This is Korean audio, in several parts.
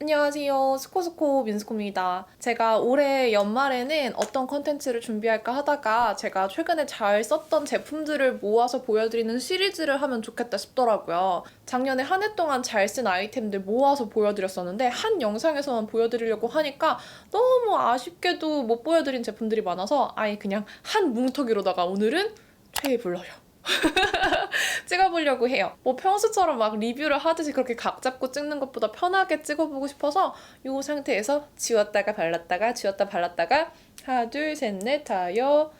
안녕하세요. 스코스코 민스코입니다. 제가 올해 연말에는 어떤 컨텐츠를 준비할까 하다가 제가 최근에 잘 썼던 제품들을 모아서 보여드리는 시리즈를 하면 좋겠다 싶더라고요. 작년에 한 해 동안 잘 쓴 아이템들 모아서 보여드렸었는데 한 영상에서만 보여드리려고 하니까 너무 아쉽게도 못 보여드린 제품들이 많아서 아예 그냥 한 뭉텅이로다가 오늘은 최애 블러셔 찍어보려고 해요. 뭐 평소처럼 막 리뷰를 하듯이 그렇게 각 잡고 찍는 것보다 편하게 찍어보고 싶어서 이 상태에서 지웠다가 발랐다가 지웠다 발랐다가 하나 둘 셋 넷 다여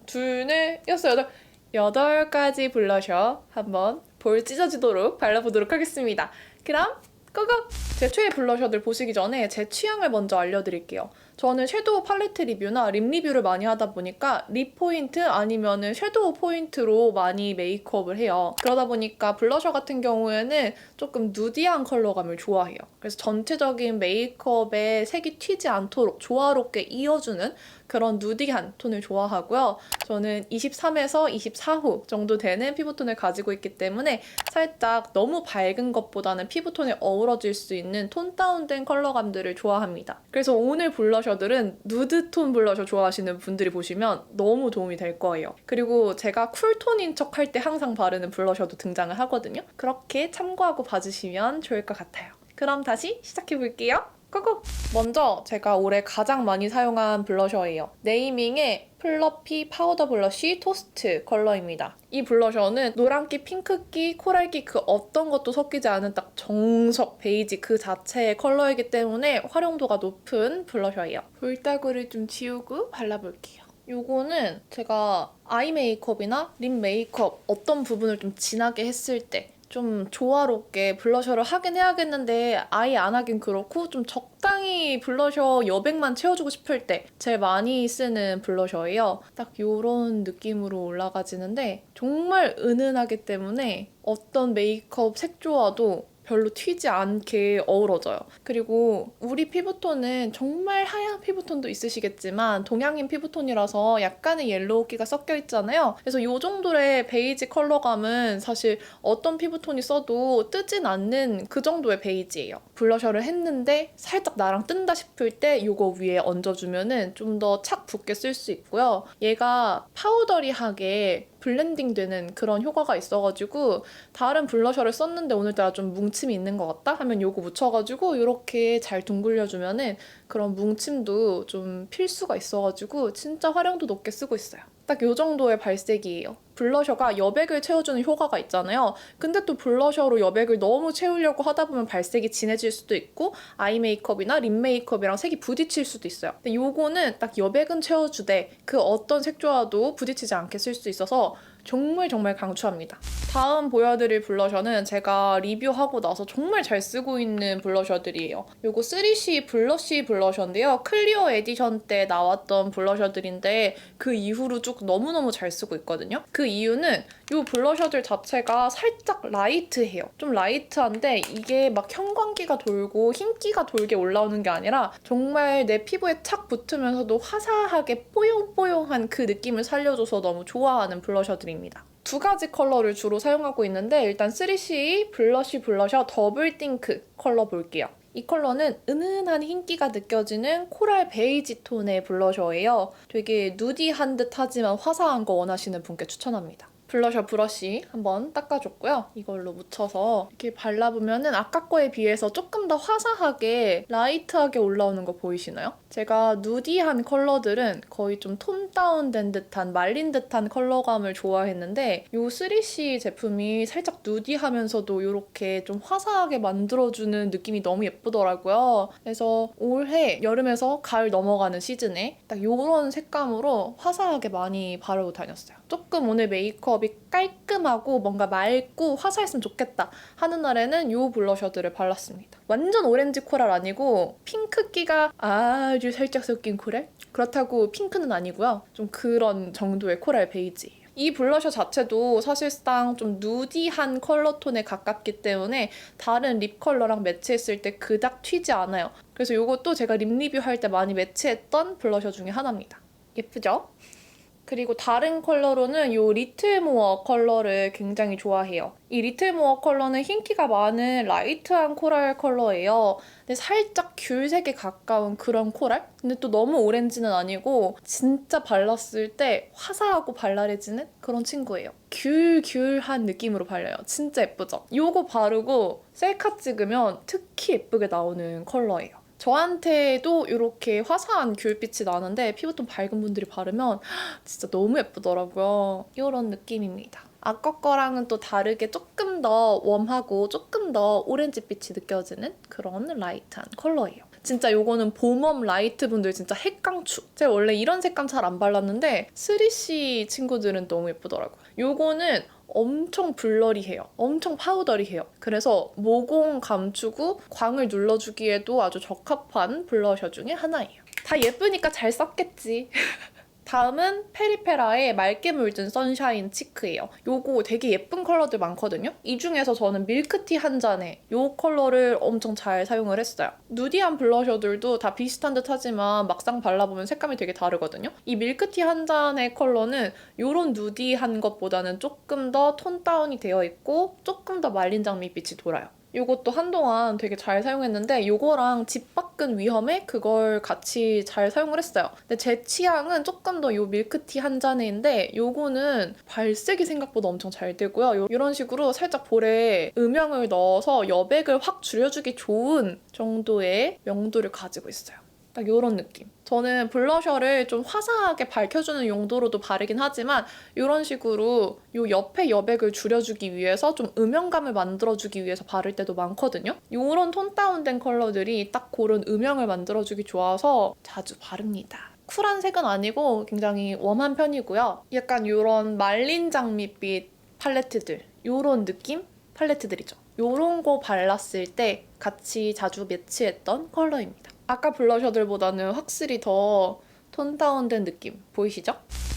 둘 넷 여섯 여덟 가지 블러셔 한번 볼 찢어지도록 발라보도록 하겠습니다. 그럼 고고! 제 최애 블러셔들 보시기 전에 제 취향을 먼저 알려드릴게요. 저는 섀도우 팔레트 리뷰나 립 리뷰를 많이 하다 보니까 립 포인트 아니면은 섀도우 포인트로 많이 메이크업을 해요. 그러다 보니까 블러셔 같은 경우에는 조금 누디한 컬러감을 좋아해요. 그래서 전체적인 메이크업에 색이 튀지 않도록 조화롭게 이어주는 그런 누디한 톤을 좋아하고요. 저는 23에서 24호 정도 되는 피부톤을 가지고 있기 때문에 살짝 너무 밝은 것보다는 피부톤에 어우러질 수 있는 톤 다운된 컬러감들을 좋아합니다. 그래서 오늘 블러셔들은 누드톤 블러셔 좋아하시는 분들이 보시면 너무 도움이 될 거예요. 그리고 제가 쿨톤인 척 할 때 항상 바르는 블러셔도 등장을 하거든요. 그렇게 참고하고 봐주시면 좋을 것 같아요. 그럼 다시 시작해볼게요. 고고! 먼저 제가 올해 가장 많이 사용한 블러셔예요. 네이밍의 플러피 파우더 블러쉬 토스트 컬러입니다. 이 블러셔는 노란기, 핑크기, 코랄기 그 어떤 것도 섞이지 않은 딱 정석 베이지 그 자체의 컬러이기 때문에 활용도가 높은 블러셔예요. 볼따구를 좀 지우고 발라볼게요. 요거는 제가 아이 메이크업이나 립 메이크업 어떤 부분을 좀 진하게 했을 때 좀 조화롭게 블러셔를 하긴 해야겠는데 아예 안 하긴 그렇고 좀 적당히 블러셔 여백만 채워주고 싶을 때 제일 많이 쓰는 블러셔예요. 딱 요런 느낌으로 올라가지는데 정말 은은하기 때문에 어떤 메이크업 색조와도 별로 튀지 않게 어우러져요. 그리고 우리 피부톤은 정말 하얀 피부톤도 있으시겠지만 동양인 피부톤이라서 약간의 옐로우기가 섞여 있잖아요. 그래서 이 정도의 베이지 컬러감은 사실 어떤 피부톤이 써도 뜨진 않는 그 정도의 베이지예요. 블러셔를 했는데 살짝 나랑 뜬다 싶을 때 이거 위에 얹어주면은 좀 더 착 붓게 쓸 수 있고요. 얘가 파우더리하게 블렌딩 되는 그런 효과가 있어가지고 다른 블러셔를 썼는데 오늘따라 좀 뭉침이 있는 것 같다? 하면 요거 묻혀가지고 이렇게 잘 둥글려주면은 그런 뭉침도 좀 필수가 있어가지고 진짜 활용도 높게 쓰고 있어요. 딱 요 정도의 발색이에요. 블러셔가 여백을 채워주는 효과가 있잖아요. 근데 또 블러셔로 여백을 너무 채우려고 하다 보면 발색이 진해질 수도 있고 아이 메이크업이나 립 메이크업이랑 색이 부딪힐 수도 있어요. 근데 요거는 딱 여백은 채워주되 그 어떤 색조와도 부딪히지 않게 쓸 수 있어서 정말 강추합니다. 다음 보여드릴 블러셔는 제가 리뷰하고 나서 정말 잘 쓰고 있는 블러셔들이에요. 요거 3C 블러쉬 블러셔인데요. 클리어 에디션 때 나왔던 블러셔들인데 그 이후로 쭉 너무너무 잘 쓰고 있거든요. 그 이유는 이 블러셔들 자체가 살짝 라이트해요. 좀 라이트한데 이게 막 형광기가 돌고 흰기가 돌게 올라오는 게 아니라 정말 내 피부에 착 붙으면서도 화사하게 뽀용뽀용한 그 느낌을 살려줘서 너무 좋아하는 블러셔들입니다. 두 가지 컬러를 주로 사용하고 있는데 일단 3CE 블러쉬 블러셔 더블 띵크 컬러 볼게요. 이 컬러는 은은한 흰기가 느껴지는 코랄 베이지 톤의 블러셔예요. 되게 누디한 듯 하지만 화사한 거 원하시는 분께 추천합니다. 블러셔 브러쉬 한번 닦아줬고요. 이걸로 묻혀서 이렇게 발라보면은 아까 거에 비해서 조금 더 화사하게 라이트하게 올라오는 거 보이시나요? 제가 누디한 컬러들은 거의 좀 톤 다운된 듯한 말린 듯한 컬러감을 좋아했는데 이 3C 제품이 살짝 누디하면서도 이렇게 좀 화사하게 만들어주는 느낌이 너무 예쁘더라고요. 그래서 올해 여름에서 가을 넘어가는 시즌에 딱 이런 색감으로 화사하게 많이 바르고 다녔어요. 조금 오늘 메이크업이 깔끔하고 뭔가 맑고 화사했으면 좋겠다 하는 날에는 이 블러셔들을 발랐습니다. 완전 오렌지 코랄 아니고 핑크기가 아주 살짝 섞인 코랄? 그렇다고 핑크는 아니고요. 좀 그런 정도의 코랄 베이지예요. 이 블러셔 자체도 사실상 좀 누디한 컬러톤에 가깝기 때문에 다른 립 컬러랑 매치했을 때 그닥 튀지 않아요. 그래서 이것도 제가 립 리뷰할 때 많이 매치했던 블러셔 중에 하나입니다. 예쁘죠? 그리고 다른 컬러로는 이 리틀모어 컬러를 굉장히 좋아해요. 이 리틀모어 컬러는 흰기가 많은 라이트한 코랄 컬러예요. 근데 살짝 귤색에 가까운 그런 코랄? 근데 또 너무 오렌지는 아니고 진짜 발랐을 때 화사하고 발랄해지는 그런 친구예요. 귤한 느낌으로 발려요. 진짜 예쁘죠? 이거 바르고 셀카 찍으면 특히 예쁘게 나오는 컬러예요. 저한테도 이렇게 화사한 귤빛이 나는데 피부톤 밝은 분들이 바르면 진짜 너무 예쁘더라고요. 이런 느낌입니다. 아까 거랑은 또 다르게 조금 더 웜하고 조금 더 오렌지빛이 느껴지는 그런 라이트한 컬러예요. 진짜 요거는 봄웜 라이트 분들 진짜 핵강추. 제가 원래 이런 색감 잘 안 발랐는데 3C 친구들은 너무 예쁘더라고요. 요거는 엄청 블러리해요. 엄청 파우더리해요. 그래서 모공 감추고 광을 눌러주기에도 아주 적합한 블러셔 중에 하나예요. 다 예쁘니까 잘 썼겠지. 다음은 페리페라의 맑게 물든 선샤인 치크예요. 요거 되게 예쁜 컬러들 많거든요? 이 중에서 저는 밀크티 한 잔에 요 컬러를 엄청 잘 사용을 했어요. 누디한 블러셔들도 다 비슷한 듯 하지만 막상 발라보면 색감이 되게 다르거든요? 이 밀크티 한 잔의 컬러는 요런 누디한 것보다는 조금 더 톤 다운이 되어 있고 조금 더 말린 장미빛이 돌아요. 이것도 한동안 되게 잘 사용했는데 이거랑 집 밖은 위험해? 그걸 같이 잘 사용을 했어요. 근데 제 취향은 조금 더 이 밀크티 한 잔에인데 이거는 발색이 생각보다 엄청 잘 되고요. 이런 식으로 살짝 볼에 음영을 넣어서 여백을 확 줄여주기 좋은 정도의 명도를 가지고 있어요. 딱 이런 느낌. 저는 블러셔를 좀 화사하게 밝혀주는 용도로도 바르긴 하지만 이런 식으로 이 옆에 여백을 줄여주기 위해서 좀 음영감을 만들어주기 위해서 바를 때도 많거든요. 이런 톤 다운된 컬러들이 딱 그런 음영을 만들어주기 좋아서 자주 바릅니다. 쿨한 색은 아니고 굉장히 웜한 편이고요. 약간 이런 말린 장미빛 팔레트들, 이런 느낌 팔레트들이죠. 이런 거 발랐을 때 같이 자주 매치했던 컬러입니다. 아까 블러셔들보다는 확실히 더 톤 다운된 느낌 보이시죠?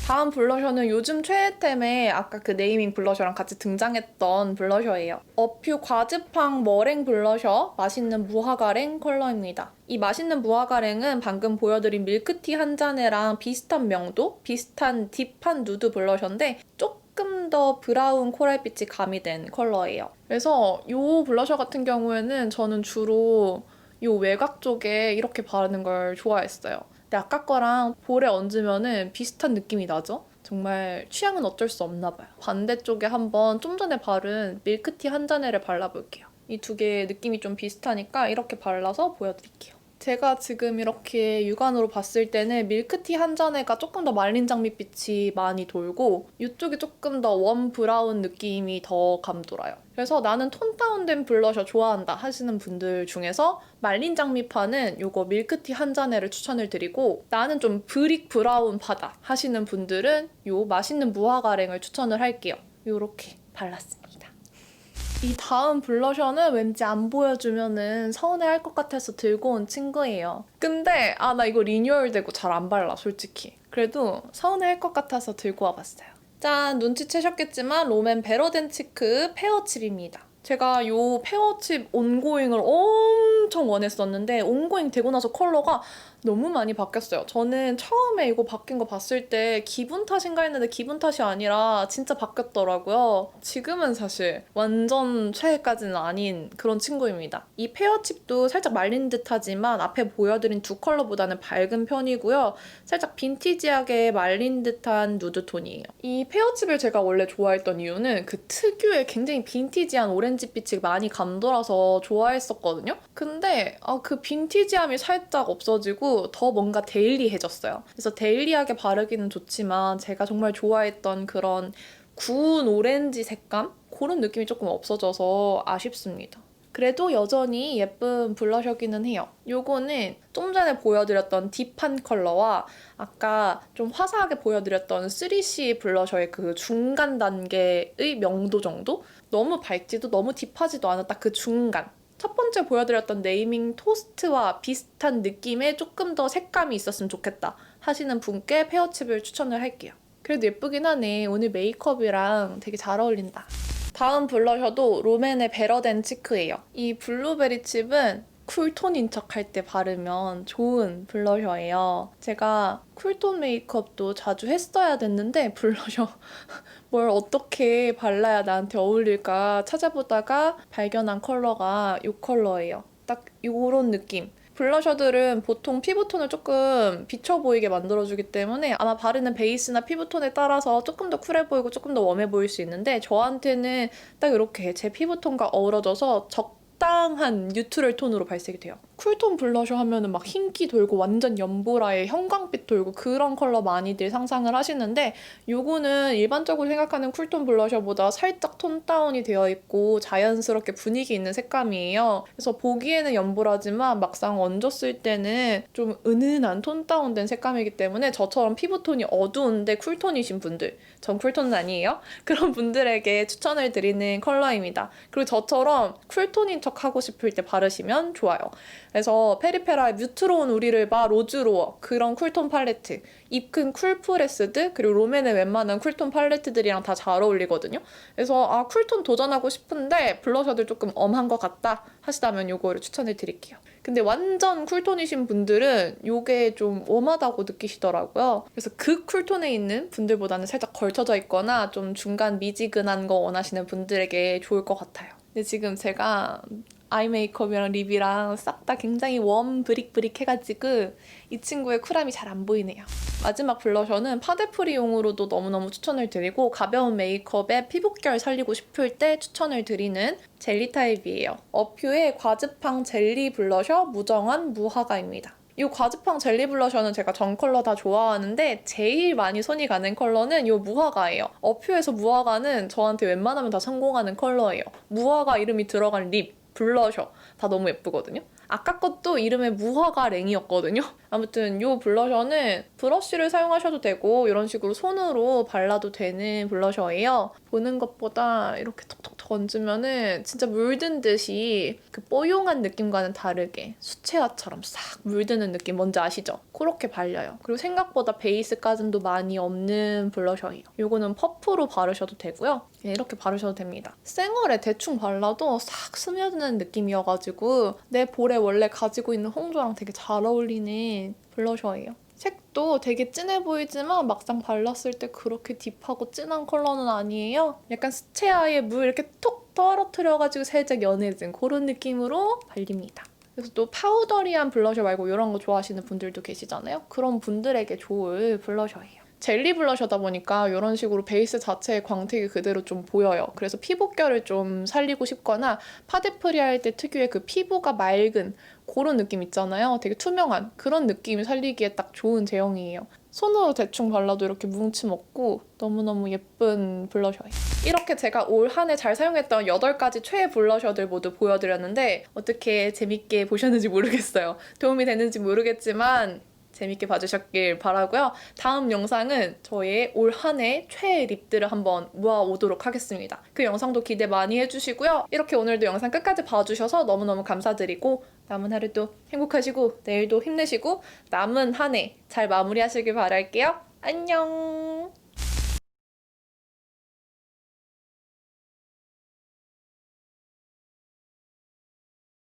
다음 블러셔는 요즘 최애템의 아까 그 네이밍 블러셔랑 같이 등장했던 블러셔예요. 어퓨 과즙팡 머랭 블러셔 맛있는 무화과랭 컬러입니다. 이 맛있는 무화과랭은 방금 보여드린 밀크티 한 잔에랑 비슷한 명도, 비슷한 딥한 누드 블러셔인데 조금 더 브라운 코랄빛이 가미된 컬러예요. 그래서 이 블러셔 같은 경우에는 저는 주로 이 외곽 쪽에 이렇게 바르는 걸 좋아했어요. 근데 아까 거랑 볼에 얹으면 비슷한 느낌이 나죠? 정말 취향은 어쩔 수 없나 봐요. 반대쪽에 한번 좀 전에 바른 밀크티 한 잔에를 발라볼게요. 이 두 개의 느낌이 좀 비슷하니까 이렇게 발라서 보여드릴게요. 제가 지금 이렇게 육안으로 봤을 때는 밀크티 한 잔에가 조금 더 말린 장미빛이 많이 돌고 이쪽이 조금 더 웜 브라운 느낌이 더 감돌아요. 그래서 나는 톤 다운된 블러셔 좋아한다 하시는 분들 중에서 말린 장미파는 이거 밀크티 한 잔에를 추천을 드리고 나는 좀 브릭 브라운 파다 하시는 분들은 이 맛있는 무화과랭을 추천을 할게요. 이렇게 발랐습니다. 이 다음 블러셔는 왠지 안 보여주면은 서운해할 것 같아서 들고 온 친구예요. 근데 나 이거 리뉴얼 되고 잘 안 발라 솔직히. 그래도 서운해할 것 같아서 들고 와봤어요. 짠! 눈치채셨겠지만 롬앤 베러덴치크 페어칩입니다. 제가 이 페어칩 온고잉을 엄청 원했었는데 온고잉 되고 나서 컬러가 너무 많이 바뀌었어요. 저는 처음에 이거 바뀐 거 봤을 때 기분 탓인가 했는데 기분 탓이 아니라 진짜 바뀌었더라고요. 지금은 사실 완전 최애까지는 아닌 그런 친구입니다. 이 페어칩도 살짝 말린 듯하지만 앞에 보여드린 두 컬러보다는 밝은 편이고요. 살짝 빈티지하게 말린 듯한 누드톤이에요. 이 페어칩을 제가 원래 좋아했던 이유는 그 특유의 굉장히 빈티지한 오렌지빛이 많이 감돌아서 좋아했었거든요. 근데 그 빈티지함이 살짝 없어지고 더 뭔가 데일리해졌어요. 그래서 데일리하게 바르기는 좋지만 제가 정말 좋아했던 그런 구운 오렌지 색감? 그런 느낌이 조금 없어져서 아쉽습니다. 그래도 여전히 예쁜 블러셔기는 해요. 요거는 좀 전에 보여드렸던 딥한 컬러와 아까 좀 화사하게 보여드렸던 3C 블러셔의 그 중간 단계의 명도 정도? 너무 밝지도 너무 딥하지도 않은 딱 그 중간. 첫 번째 보여드렸던 네이밍 토스트와 비슷한 느낌의 조금 더 색감이 있었으면 좋겠다 하시는 분께 페어칩을 추천을 할게요. 그래도 예쁘긴 하네. 오늘 메이크업이랑 되게 잘 어울린다. 다음 블러셔도 롬앤의 베러덴치크예요. 이 블루베리 칩은 쿨톤인 척 할 때 바르면 좋은 블러셔예요. 제가 쿨톤 메이크업도 자주 했어야 됐는데 블러셔 뭘 어떻게 발라야 나한테 어울릴까 찾아보다가 발견한 컬러가 이 컬러예요. 딱 이런 느낌. 블러셔들은 보통 피부톤을 조금 비쳐 보이게 만들어주기 때문에 아마 바르는 베이스나 피부톤에 따라서 조금 더 쿨해 보이고 조금 더 웜해 보일 수 있는데 저한테는 딱 이렇게 제 피부톤과 어우러져서 적당한 뉴트럴 톤으로 발색이 돼요. 쿨톤 블러셔 하면은 막 흰기 돌고 완전 연보라에 형광빛 돌고 그런 컬러 많이들 상상을 하시는데 요거는 일반적으로 생각하는 쿨톤 블러셔보다 살짝 톤 다운이 되어 있고 자연스럽게 분위기 있는 색감이에요. 그래서 보기에는 연보라지만 막상 얹었을 때는 좀 은은한 톤 다운된 색감이기 때문에 저처럼 피부톤이 어두운데 쿨톤이신 분들, 전 쿨톤은 아니에요. 그런 분들에게 추천을 드리는 컬러입니다. 그리고 저처럼 쿨톤인 척 하고 싶을 때 바르시면 좋아요. 그래서 페리페라의 뮤트로운 우리를 봐 로즈로어 그런 쿨톤 팔레트, 입큰 쿨프레스드 그리고 롬앤의 웬만한 쿨톤 팔레트들이랑 다 잘 어울리거든요. 그래서 아 쿨톤 도전하고 싶은데 블러셔들 조금 엄한 것 같다 하시다면 요거를 추천을 드릴게요. 근데 완전 쿨톤이신 분들은 요게 좀 웜하다고 느끼시더라고요. 그래서 그 쿨톤에 있는 분들보다는 살짝 걸쳐져 있거나 좀 중간 미지근한 거 원하시는 분들에게 좋을 것 같아요. 근데 지금 제가 아이 메이크업이랑 립이랑 싹 다 굉장히 웜 브릭브릭 해가지고 이 친구의 쿨함이 잘 안 보이네요. 마지막 블러셔는 파데프리용으로도 너무너무 추천을 드리고 가벼운 메이크업에 피부결 살리고 싶을 때 추천을 드리는 젤리 타입이에요. 어퓨의 과즙팡 젤리 블러셔 무정한 무화과입니다. 이 과즙팡 젤리 블러셔는 제가 전 컬러 다 좋아하는데 제일 많이 손이 가는 컬러는 이 무화과예요. 어퓨에서 무화과는 저한테 웬만하면 다 성공하는 컬러예요. 무화과 이름이 들어간 립, 블러셔 다 너무 예쁘거든요. 아까 것도 이름에 무화과 랭이었거든요. 아무튼 이 블러셔는 브러쉬를 사용하셔도 되고 이런 식으로 손으로 발라도 되는 블러셔예요. 보는 것보다 이렇게 톡톡톡 얹으면은 진짜 물든 듯이 그 뽀용한 느낌과는 다르게 수채화처럼 싹 물드는 느낌 뭔지 아시죠? 그렇게 발려요. 그리고 생각보다 베이스까지도 많이 없는 블러셔예요. 이거는 퍼프로 바르셔도 되고요. 이렇게 바르셔도 됩니다. 생얼에 대충 발라도 싹 스며드는 느낌이어가지고 내 볼에 원래 가지고 있는 홍조랑 되게 잘 어울리는 블러셔예요. 색도 되게 진해 보이지만 막상 발랐을 때 그렇게 딥하고 진한 컬러는 아니에요. 약간 수채화에 물 이렇게 톡 떨어뜨려가지고 살짝 연해진 그런 느낌으로 발립니다. 그래서 또 파우더리한 블러셔 말고 이런 거 좋아하시는 분들도 계시잖아요. 그런 분들에게 좋을 블러셔예요. 젤리 블러셔다 보니까 이런 식으로 베이스 자체의 광택이 그대로 좀 보여요. 그래서 피부결을 좀 살리고 싶거나 파데프리 할 때 특유의 그 피부가 맑은 그런 느낌 있잖아요. 되게 투명한 그런 느낌을 살리기에 딱 좋은 제형이에요. 손으로 대충 발라도 이렇게 뭉침 없고 너무너무 예쁜 블러셔예요. 이렇게 제가 올 한 해 잘 사용했던 8가지 최애 블러셔들 모두 보여드렸는데 어떻게 재밌게 보셨는지 모르겠어요. 도움이 됐는지 모르겠지만 재밌게 봐주셨길 바라고요. 다음 영상은 저의 올 한 해 최애 립들을 한번 모아오도록 하겠습니다. 그 영상도 기대 많이 해주시고요. 이렇게 오늘도 영상 끝까지 봐주셔서 너무너무 감사드리고 남은 하루도 행복하시고 내일도 힘내시고 남은 한 해 잘 마무리하시길 바랄게요. 안녕!